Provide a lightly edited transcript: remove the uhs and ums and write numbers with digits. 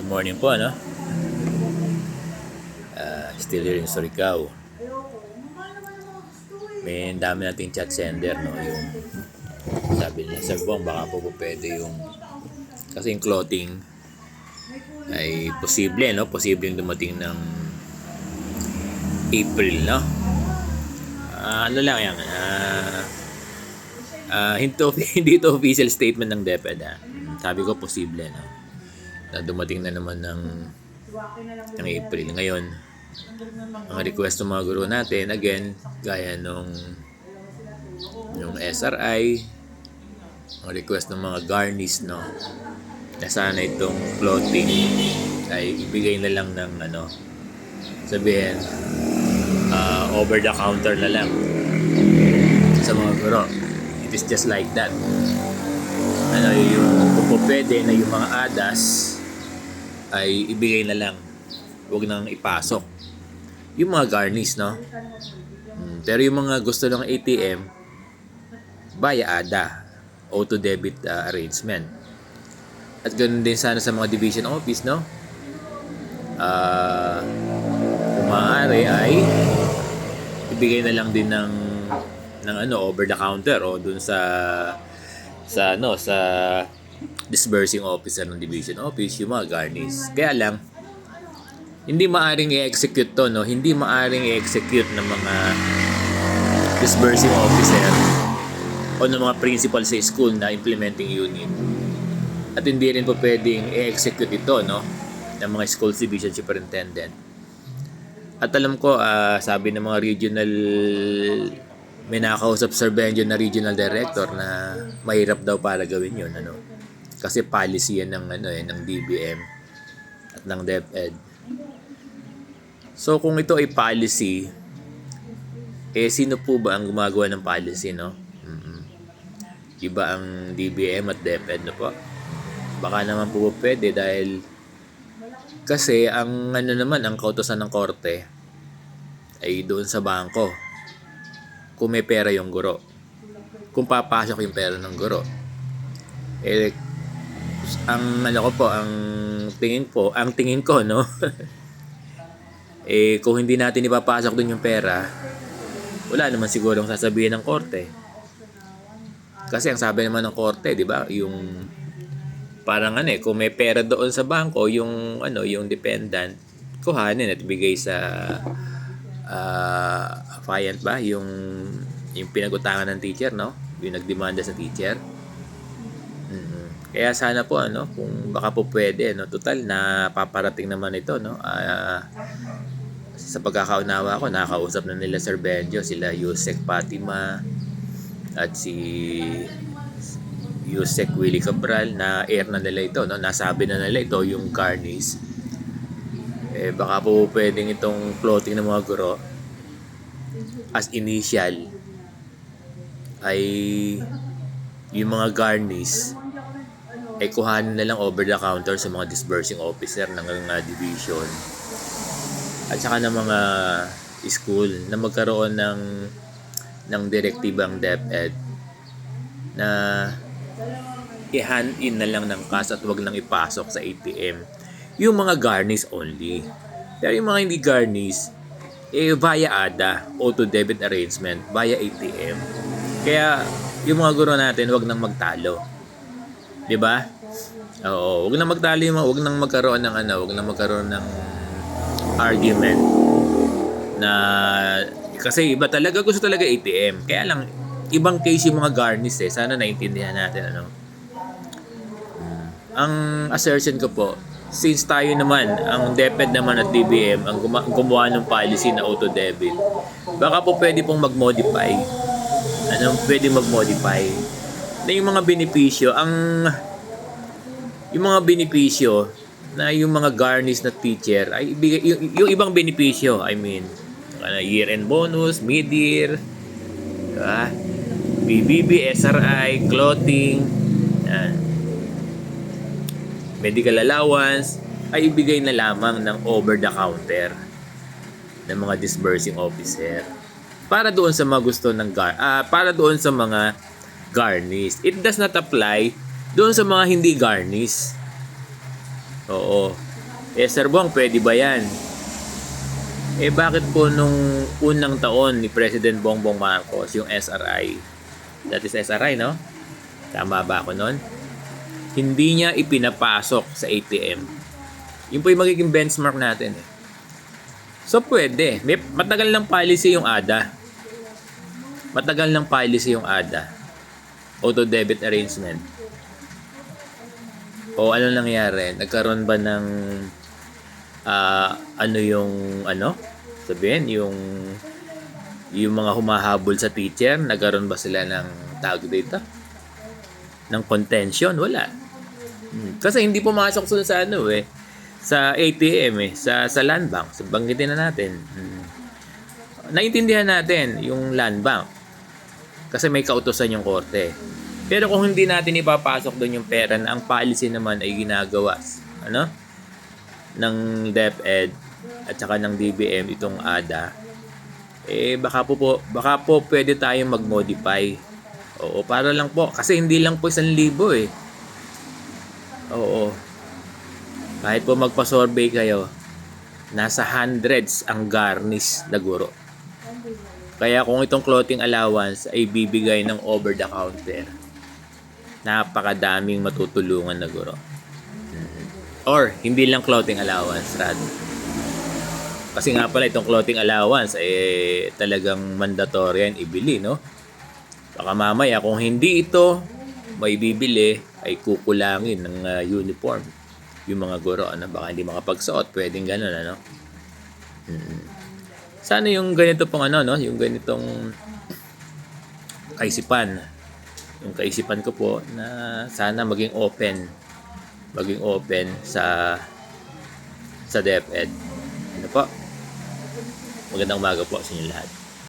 Good morning po, ano? Still here in Surigao. May dami nating chat sender, no? Yung sabi nila, Sir Bong, baka po pwede yung kasi yung clothing ay posible, no? Posibleng dumating ng April, no? Ano lang yan, hindi ito official statement ng DepEd, ha? Sabi ko, posible, no? Na dumating na naman ng April. Ngayon, ang request ng mga guro natin, again, gaya nung SRI, ang request ng mga garnish, no, na sana itong clothing ay ibigay na lang ng sabihin, over the counter na lang sa mga guro. It is just like that. Yung kung pwede na yung mga ADAS ay ibigay na lang, huwag nang ipasok yung mga garnish, no? Pero yung mga gusto ng ATM, via ADA, auto debit arrangement. At ganoon din sana sa mga division office, no? Kung maaari ay ibigay na lang din ng over the counter o dun sa disbursing officer ng division office yung mga garnish. Kaya lang hindi maaring i-execute to, no? Hindi maaring i-execute ng mga disbursing officer o ng mga principal sa school na implementing unit. At hindi rin po pwedeng i-execute ito, no, ng mga schools division superintendent. At alam ko, sabi ng mga regional, may nakausap Sir Benjo na regional director na mahirap daw para gawin yun, ano? Kasi policy yan ng DBM at ng DepEd. So kung ito ay policy, sino po ba ang gumagawa ng policy, no? Iba ang DBM at DepEd, no po? Baka naman po pwede dahil kasi ang ang kautosan ng korte ay doon sa bangko. Kung may pera yung guro. Kung papasok yung pera ng guro. Ang tingin ko, no? Kung hindi natin ipapasok doon yung pera, wala naman sigurong sasabihin ng korte. Kasi ang sabi naman ng korte, di ba, yung parang kung may pera doon sa bangko, yung dependent, kuhanin at bigay sa affiant ba, yung pinag-utangan ng teacher, no? Yung nagdemanda sa teacher. Kaya sana po kung baka po pwede, no, total na paparating naman ito, no. Sa pagkakaunawa ko, nakakausap na nila Sir Benjo, sila Yusek Fatima at si Yusek Willie Cabral, na air na nila ito, no. Nasabi na nila ito yung garnish. Baka po pwedeng itong clothing ng mga guro as initial ay yung mga garnish ay kuhanin na lang over the counter sa mga disbursing officer ng division at saka ng mga school na magkaroon ng direktibang DepEd na i-hand in na lang ng cash at wag nang ipasok sa ATM yung mga garnish only. Pero yung mga hindi garnish via ADA, auto debit arrangement, via ATM. Kaya yung mga guro natin wag nang magtalo. 'Di ba? Oo, wag nang magtalo, wag nang magkaroon ng argument na kasi iba talaga, gusto talaga ATM. Kaya lang ibang case yung mga garnish Sana naintindihan natin Ang assertion ko po, since tayo naman, ang DepEd naman at DBM ang gumawa ng policy na auto debit, baka po pwede pong mag-modify. Pwede mag-modify na yung mga benepisyo, na yung mga garnish na teacher ay ibigay yung ibang benepisyo, year-end bonus, mid-year, BBB, SRI, clothing, medical allowance, ay ibigay na lamang ng over the counter ng mga disbursing officer para doon sa mga gusto ng para doon sa mga garnish. It does not apply doon sa mga hindi garnish. Oo. Sir Bong, pwede ba yan? Bakit po nung unang taon ni President Bongbong Marcos, yung SRI, that is SRI, no? Tama ba ako nun? Hindi niya ipinapasok sa ATM. Yun po yung magiging benchmark natin. So, pwede. Matagal ng policy yung ADA. Matagal ng policy yung ADA. Auto debit arrangement. O ano nangyari? Nagkaroon ba ng sabihin, yung mga humahabol sa teacher, nagkaroon ba sila ng tawag dito? Ng contention? Wala. Kasi hindi pumasok sa sa ATM sa land bank. So, banggitin na natin. Naintindihan natin yung land bank. Kasi may kautusan yung korte. Pero kung hindi natin ipapasok doon yung pera na ang policy naman ay ginagawa, ng DepEd at saka ng DBM, itong ADA, baka po pwede tayong mag-modify. Oo, para lang po. Kasi hindi lang po 1,000 eh. Oo. Kahit po magpa-survey kayo, nasa hundreds ang garnish na guro. Kaya kung itong clothing allowance ay bibigay ng over the counter, napakadaming matutulungan na guro. Or hindi lang clothing allowance, rather. Kasi nga pala itong clothing allowance talagang mandatory yan ibili, no? Baka mamaya kung hindi ito may bibili ay kukulangin ng uniform yung mga guro, baka hindi makapagsuot, pwedeng gano'n, Sana yung ganito pong yung ganitong kaisipan. Yung kaisipan ko po na sana maging open sa DepEd. Ano po? Magandang umaga po sa inyo lahat.